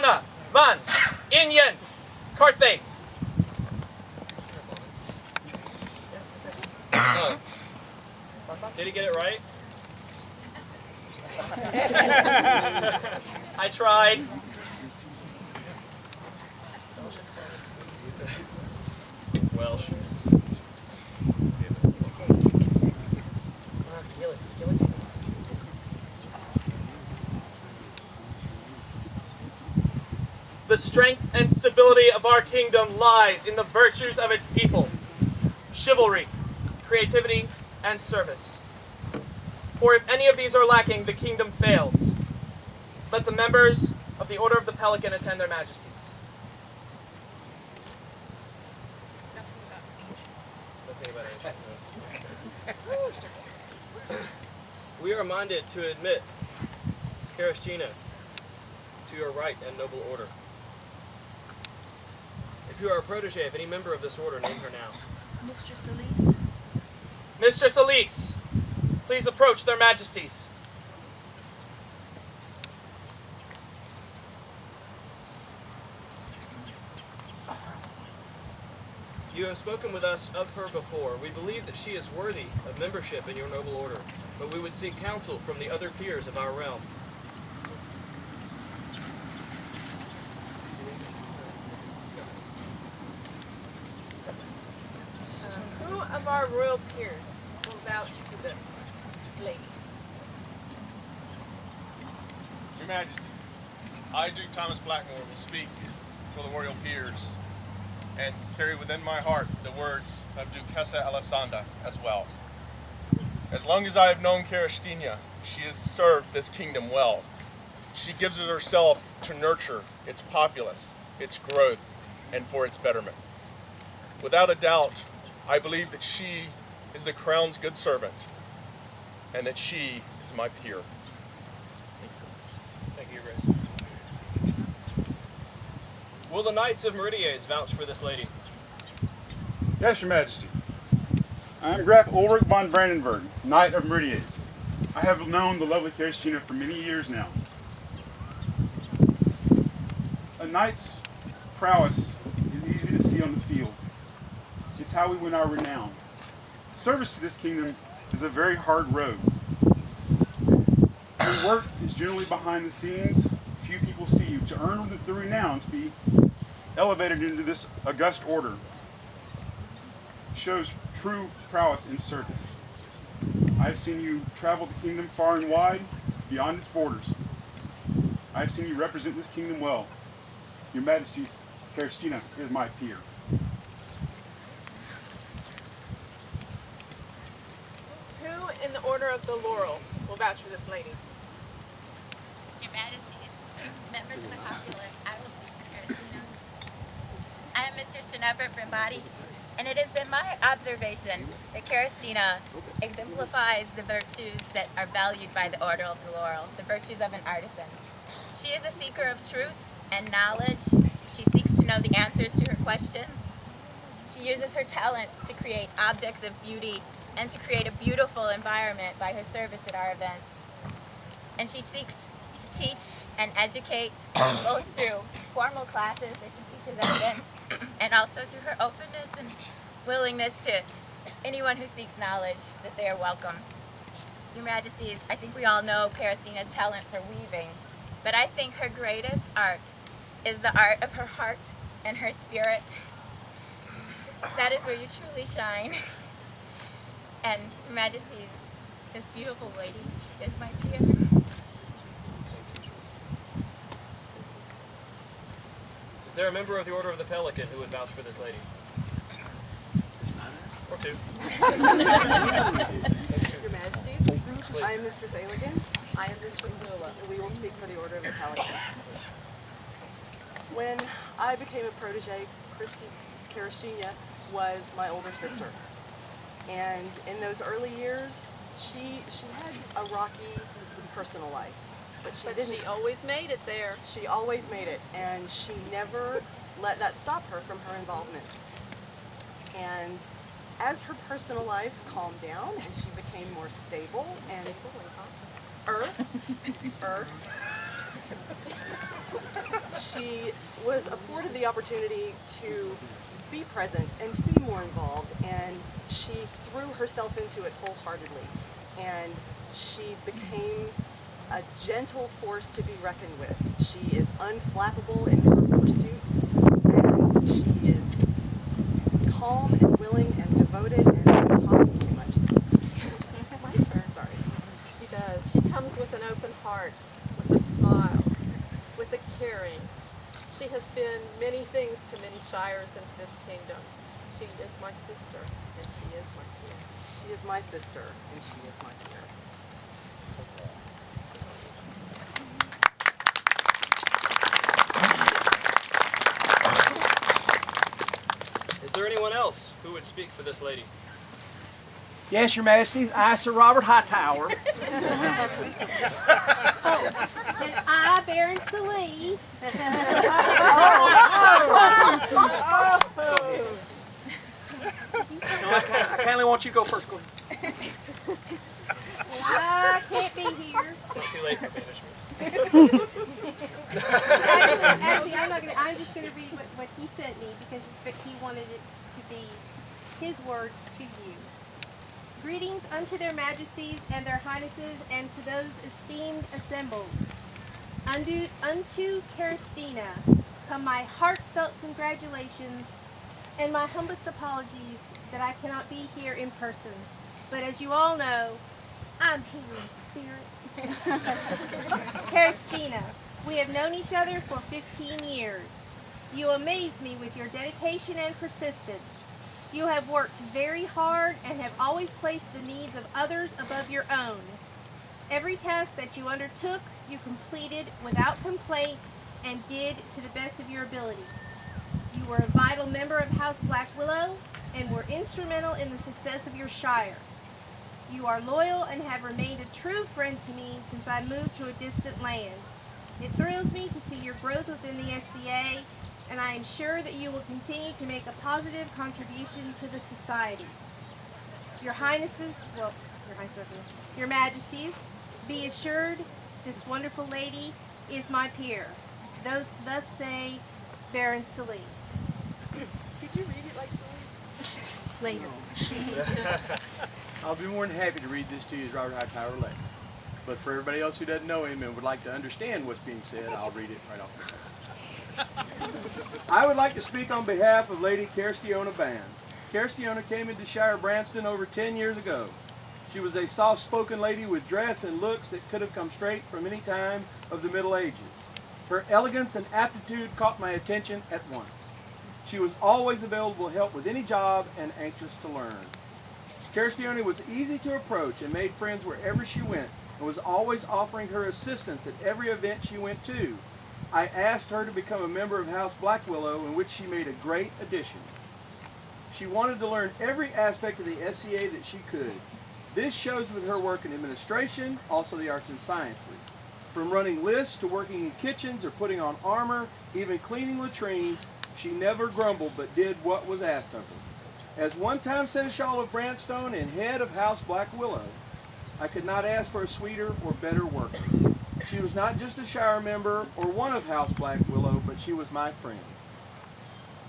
Charistiona, Van, Inyen, Carthay. Did he get it right? I tried. Welsh. The strength and stability of our kingdom lies in the virtues of its people: chivalry, creativity, and service. For if any of these are lacking, the kingdom fails. Let the members of the Order of the Pelican attend their majesties. We are minded to admit Charistiona to your right and noble order. If you are a protege of any member of this order, name her now. Mistress Elise. Mistress Elise, please approach their majesties. You have spoken with us of her before. We believe that she is worthy of membership in your noble order, but we would seek counsel from the other peers of our realm. Who of our royal peers will vouch for this lady? Your Majesty, I, Duke Thomas Blackmore, will speak for the royal peers and carry within my heart the words of Duchessa Alessandra as well. As long as I have known Charistiona, she has served this kingdom well. She gives of herself to nurture its populace, its growth, and for its betterment. Without a doubt, I believe that she is the crown's good servant, and that she is my peer. Thank you, Your Grace. Will the Knights of Meridies vouch for this lady? Yes, Your Majesty. I am Graf Ulrich von Brandenburg, Knight of Meridies. I have known the lovely Charistiona for many years now. A knight's prowess is easy to see on the field. It's how we win our renown. Service to this kingdom is a very hard road. Your work is generally behind the scenes. Few people see you. To earn the renown to be elevated into this august order shows true prowess in service. I have seen you travel the kingdom far and wide, beyond its borders. I have seen you represent this kingdom well. Your Majesty's Charistiona is my peer. Who in the Order of the Laurel will vouch for this lady? Your Majesty, members of the populace, I will speak for Charistiona. I am Mistress Ginevra Brimbati, and it has been my observation that Charistiona exemplifies the virtues that are valued by the Order of the Laurel, the virtues of an artisan. She is a seeker of truth and knowledge. She seeks to know the answers to her questions. She uses her talents to create objects of beauty and to create a beautiful environment by her service at our events. And she seeks to teach and educate both through formal classes that she teaches at events and also through her openness and willingness to anyone who seeks knowledge, that they are welcome. Your Majesties, I think we all know Charistiona's talent for weaving, but I think her greatest art is the art of her heart and her spirit. That is where you truly shine. And Your Majesties, this beautiful lady, she is my peer. Is there a member of the Order of the Pelican who would vouch for this lady? Or two. Your Majesties, I am Mistress Pelican. I am Mistress Lola, and we will speak for the Order of the Pelican. When I became a protege, Charistiona was my older sister. And in those early years, she had a rocky personal life. But She always made it there. She always made it, and she never let that stop her from her involvement. And as her personal life calmed down and she became more stable and she was afforded the opportunity to be present and be more involved, and she threw herself into it wholeheartedly, and she became a gentle force to be reckoned with. She is unflappable in her pursuit, and she is calm and willing and devoted, and I'm talking too much. My turn. Sorry. She does. She comes with an open heart, with a smile, with a caring. She has been many things to many shires in this kingdom. She is my sister, and she is my peer. She is my sister, and she is my peer. Is there anyone else who would speak for this lady? Yes, Your Majesties, I, Sir Robert Hightower. And I, Baron Salee. No, I kindly want you to go first. Go ahead. I can't be here. It's too late for banishment. Actually, I'm not gonna. I'm just gonna read what he sent me because he wanted it to be his words to you. Greetings unto their majesties and their highnesses, and to those esteemed assembled. Unto Charistiona come my heartfelt congratulations and my humblest apologies that I cannot be here in person. But as you all know, I'm here in spirit. Charistiona, we have known each other for 15 years. You amaze me with your dedication and persistence. You have worked very hard and have always placed the needs of others above your own. Every task that you undertook, you completed without complaint and did to the best of your ability. You were a vital member of House Black Willow and were instrumental in the success of your shire. You are loyal and have remained a true friend to me since I moved to a distant land. It thrills me to see your growth within the SCA, and I am sure that you will continue to make a positive contribution to the society. Your Highnesses, well, your Majesties, be assured this wonderful lady is my peer. Thus say Baron Salee. Could you read it like Celine? Later. I'll be more than happy to read this to you as Robert Hightower later. But for everybody else who doesn't know him and would like to understand what's being said, I'll read it right off the top. I would like to speak on behalf of Lady Charistiona Band. Charistiona came into Shire Branston over 10 years ago. She was a soft-spoken lady with dress and looks that could have come straight from any time of the Middle Ages. Her elegance and aptitude caught my attention at once. She was always available to help with any job and anxious to learn. Charistiona was easy to approach and made friends wherever she went, and was always offering her assistance at every event she went to. I asked her to become a member of House Black Willow, in which she made a great addition. She wanted to learn every aspect of the SCA that she could. This shows with her work in administration, also the arts and sciences. From running lists to working in kitchens or putting on armor, even cleaning latrines, she never grumbled but did what was asked of her. As one-time Seneschal of Brandstone and head of House Black Willow, I could not ask for a sweeter or better worker. She was not just a Shire member or one of House Black Willow, but she was my friend.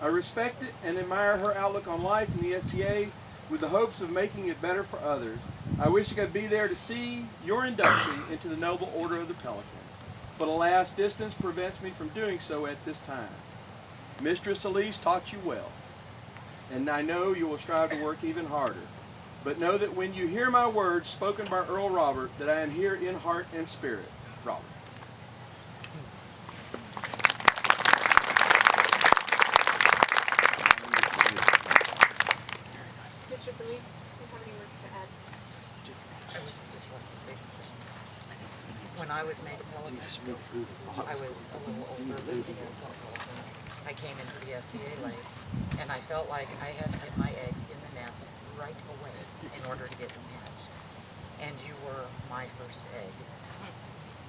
I respect it and admire her outlook on life in the SCA with the hopes of making it better for others. I wish I could be there to see your induction into the Noble Order of the Pelican, but alas, distance prevents me from doing so at this time. Mistress Elise taught you well, and I know you will strive to work even harder. But know that when you hear my words spoken by Earl Robert, that I am here in heart and spirit. Robert. Mistress Elise, do you have any words to add? I was just like to say, when I was made a Pelican, I was a little older than the Pelican. I came into the SCA late, and I felt like I had to get my eggs in the nest right away in order to get them hatched. And you were my first egg.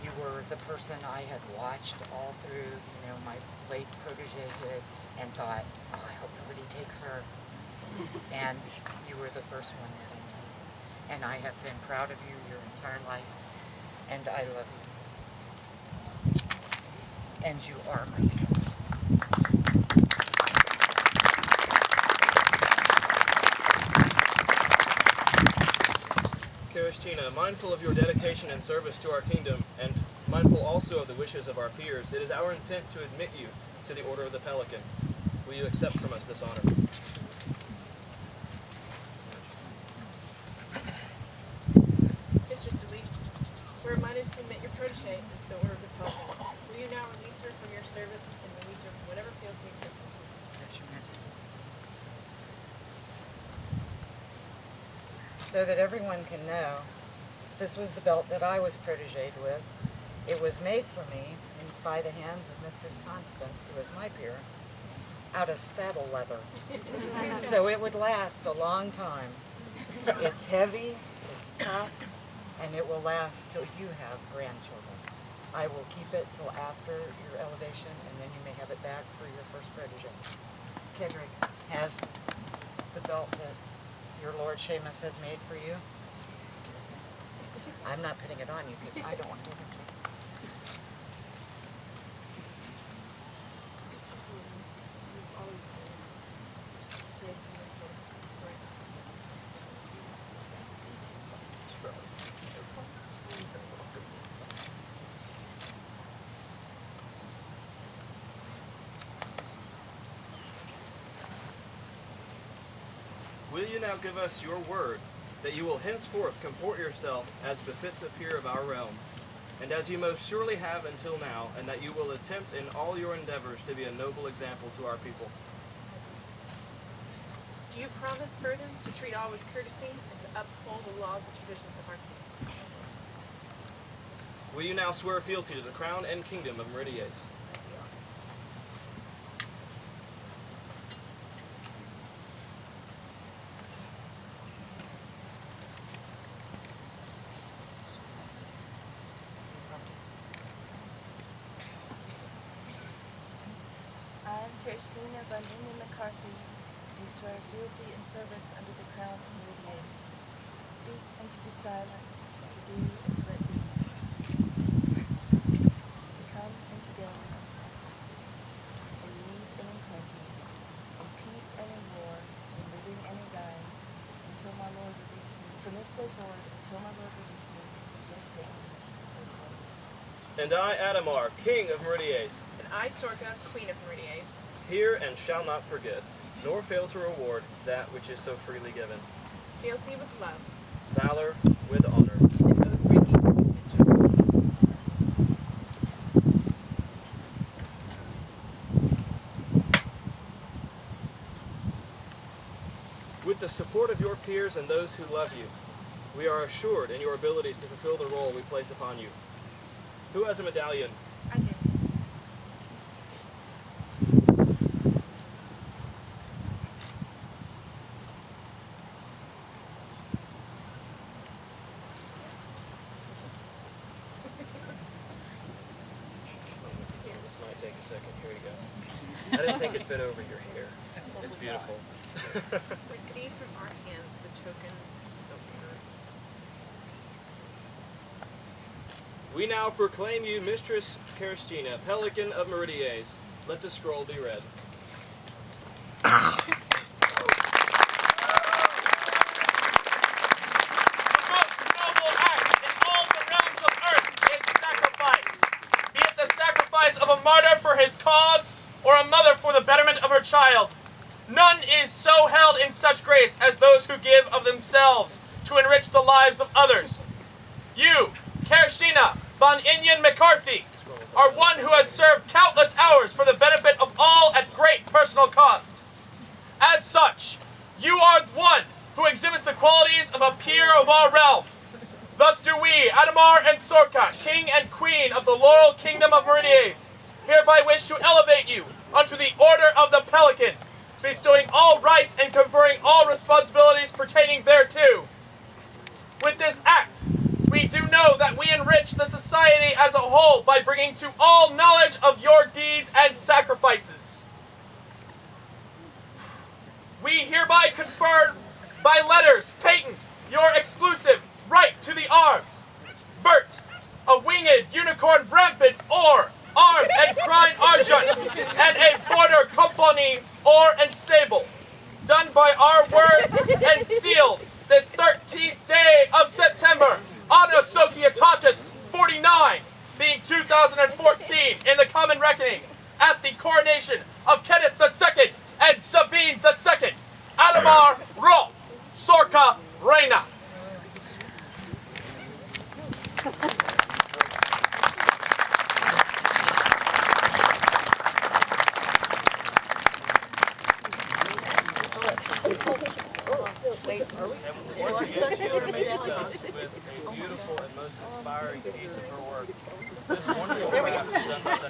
You were the person I had watched all through, my late protege did, and thought, oh, I hope nobody takes her. And you were the first one that I knew. And I have been proud of you your entire life, and I love you. and you are my people. Charistiona, mindful of your dedication and service to our kingdom, and mindful also of the wishes of our peers, it is our intent to admit you to the Order of the Pelican. Will you accept from us this honor? Mistress Elise, we're reminded to admit your protege into the Order of the Pelican. Will you now release her from your service and release her from whatever feels the existence? Yes, Your Majesty. So that everyone can know, this was the belt that I was protéged with. It was made for me by the hands of Mistress Constance, who is my peer, out of saddle leather. So it would last a long time. It's heavy, it's tough, and it will last till you have grandchildren. I will keep it till after your elevation, and then you may have it back for your first protege. Kedrick has the belt that your Lord Seamus has made for you. I'm not putting it on you because I don't want to. Will you now give us your word that you will henceforth comport yourself as befits a peer of our realm, and as you most surely have until now, and that you will attempt in all your endeavors to be a noble example to our people? Do you promise further to treat all with courtesy and to uphold the laws and traditions of our kingdom? Will you now swear fealty to the crown and kingdom of Meridies? Charistiona McCarthy, do swear fealty and service under the crown of Meridies, to speak and to be silent, to do and to let be, to come and to go, in need and in plenty, in peace and in war, in living and in dying, until my Lord release me, from this day forward, until my Lord release me, yet take me. And I, Adhemar, King of Meridies, And I, Sorcha, Queen of Meridies, hear and shall not forget, nor fail to reward that which is so freely given. fealty with love, Valor with honor. and oath-breaking allegiance. With the support of your peers and those who love you, we are assured in your abilities to fulfill the role we place upon you. Who has a medallion? I do. Here, this might take a second. Here you go. I didn't think it fit over your hair. It's beautiful. Receive from our hands the token of honor. We now proclaim you Mistress Charistiona, Pelican of Meridies. Let the scroll be read. Of a martyr for his cause, or a mother for the betterment of her child. None is so held in such grace as those who give of themselves to enrich the lives of others. You, Charistiona von Inyan McCarthy, are one who has served countless hours for the benefit of all at great personal cost. As such, you are one who exhibits the qualities of a peer of our realm. Thus do we, Adhemar and Sorcha, King and Queen of the Laurel Kingdom of Meridies, hereby wish to elevate you unto the Order of the Pelican, bestowing all rights and conferring all responsibilities pertaining thereto. With this act, we do know that we enrich the society as a whole by bringing to all knowledge of your deeds and sacrifices. We hereby confer by letters patent your exclusive right to the arms. Vert, a winged unicorn rampant or armed and crying ebony, ore, and sable, done by our words and sealed this 13th day of September on Osokiatatis 49, being 2014 in the common reckoning, at the coronation of Kenneth II and Sabine II, Adhemar Ro, Sorcha Reina. With a beautiful and most inspiring piece of her work. This wonderful craft is done by the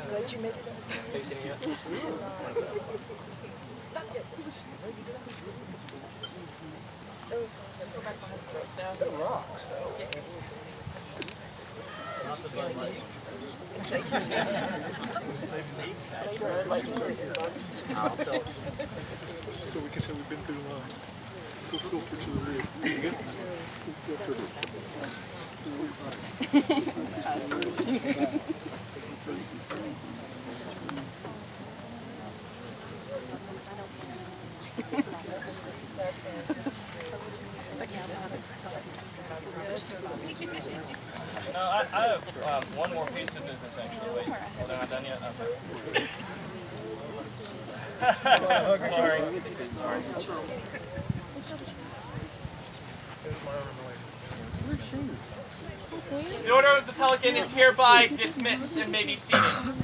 Glad you made it up. Facing you. Not the Bud Light. So we can say we've been through the line. Go filter to the rear. You good? No, I have one more piece of business actually. Wait, well, they're not done yet? Okay. Sorry. The Order of the Pelican is hereby dismissed and may be seated.